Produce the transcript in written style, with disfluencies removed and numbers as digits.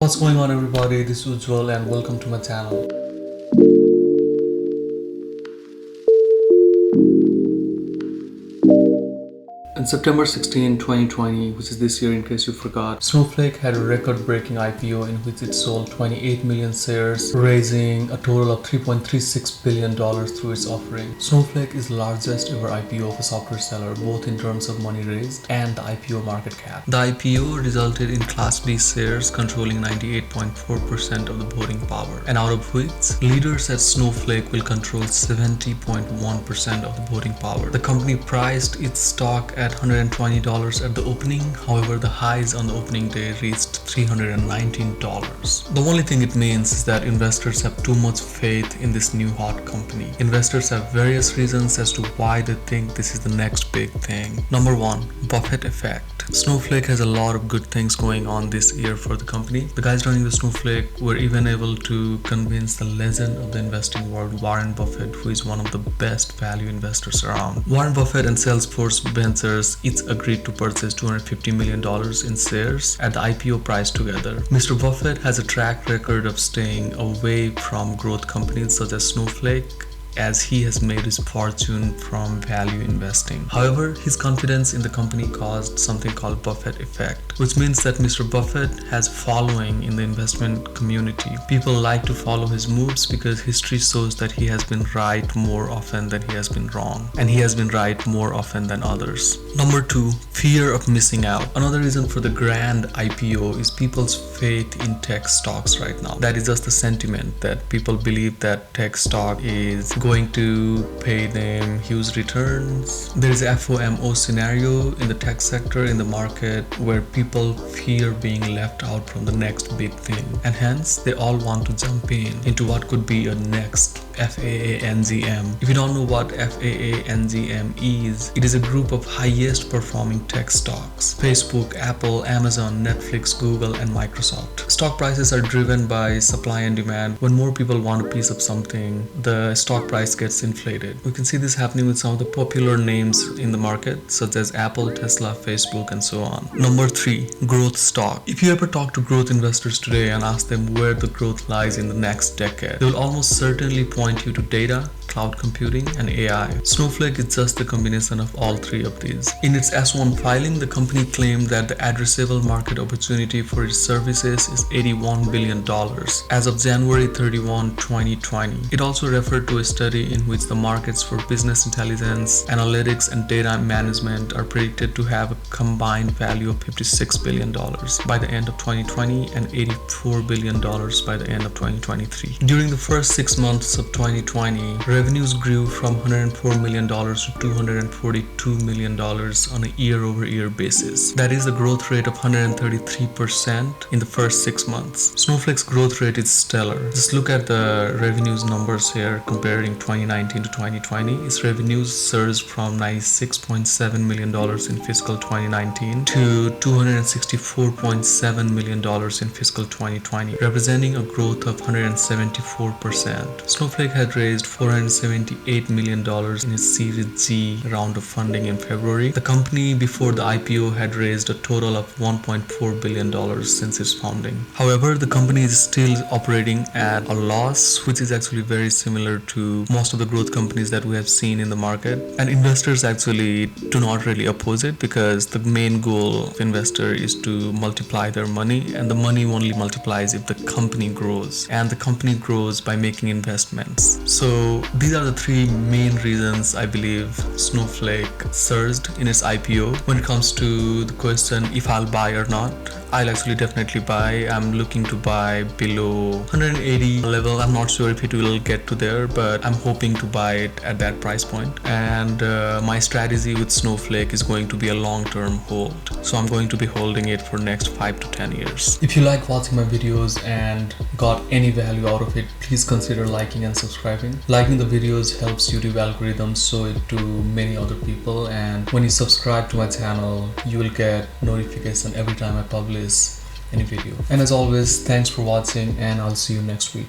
What's going on, everybody? This is Ujjwal and welcome to my channel. On September 16, 2020, which is this year in case you forgot, Snowflake had a record-breaking IPO in which it sold 28 million shares, raising a total of $3.36 billion through its offering. Snowflake is the largest ever IPO of a software seller, both in terms of money raised and the IPO market cap. The IPO resulted in Class B shares controlling 98.4% of the voting power, and out of which, leaders at Snowflake will control 70.1% of the voting power. The company priced its stock at $120 at the opening. However, the highs on the opening day reached $319. The only thing it means is that investors have too much faith in this new hot company. Investors have various reasons as to why they think this is the next big thing. Number one, Buffett effect. Snowflake has a lot of good things going on this year for the company. The guys running the Snowflake were even able to convince the legend of the investing world, Warren Buffett, who is one of the best value investors around. Warren Buffett and Salesforce Ventures each agreed to purchase $250 million in shares at the IPO price together. Mr. Buffett has a track record of staying away from growth companies such as Snowflake, as he has made his fortune from value investing. However, his confidence in the company caused something called Buffett effect, which means that Mr. Buffett has a following in the investment community. People like to follow his moves because history shows that he has been right more often than he has been wrong, and he has been right more often than others. Number two, fear of missing out. Another reason for the grand IPO is people's faith in tech stocks right now. That is just the sentiment that people believe that tech stock is going to pay them huge returns. There is a FOMO scenario in the tech sector in the market where people fear being left out from the next big thing, and hence they all want to jump into what could be a next FAANGM. If you don't know what FAANGM is, it is a group of highest performing tech stocks: Facebook, Apple, Amazon, Netflix, Google, and Microsoft. Stock prices are driven by supply and demand. When more people want a piece of something, the stock price gets inflated. We can see this happening with some of the popular names in the market, such as Apple, Tesla, Facebook, and so on. Number three, growth stock. If you ever talk to growth investors today and ask them where the growth lies in the next decade, they will almost certainly point you to data, cloud computing, and AI. Snowflake is just the combination of all three of these. In its S1 filing, the company claimed that the addressable market opportunity for its services is $81 billion as of January 31, 2020. It also referred to a study in which the markets for business intelligence, analytics, and data management are predicted to have a combined value of $56 billion by the end of 2020 and $84 billion by the end of 2023. During the first 6 months of 2020, revenues grew from $104 million to $242 million on a year-over-year basis. That is a growth rate of 133% in the first 6 months. Snowflake's growth rate is stellar. Just look at the revenues numbers here comparing 2019 to 2020. Its revenues surged from $96.7 million in fiscal 2019 to $264.7 million in fiscal 2020, representing a growth of 174%. Snowflake had raised $478 million in its Series G round of funding in February. The company before the IPO had raised a total of $1.4 billion since its founding. However, the company is still operating at a loss, which is actually very similar to most of the growth companies that we have seen in the market. And investors actually do not really oppose it because the main goal of investor is to multiply their money, and the money only multiplies if the company grows, and the company grows by making investments. So these are the three main reasons I believe Snowflake surged in its IPO. When it comes to the question if I'll buy or not, I'll actually definitely buy. I'm looking to buy below 180 level. I'm not sure if it will get to there, but I'm hoping to buy it at that price point. And my strategy with Snowflake is going to be a long-term hold. So I'm going to be holding it for next 5 to 10 years. If you like watching my videos and got any value out of it, please consider liking and subscribing. Liking the videos helps YouTube algorithms show it to many other people, and when you subscribe to my channel, you will get notification every time I publish any video. And as always, thanks for watching, and I'll see you next week.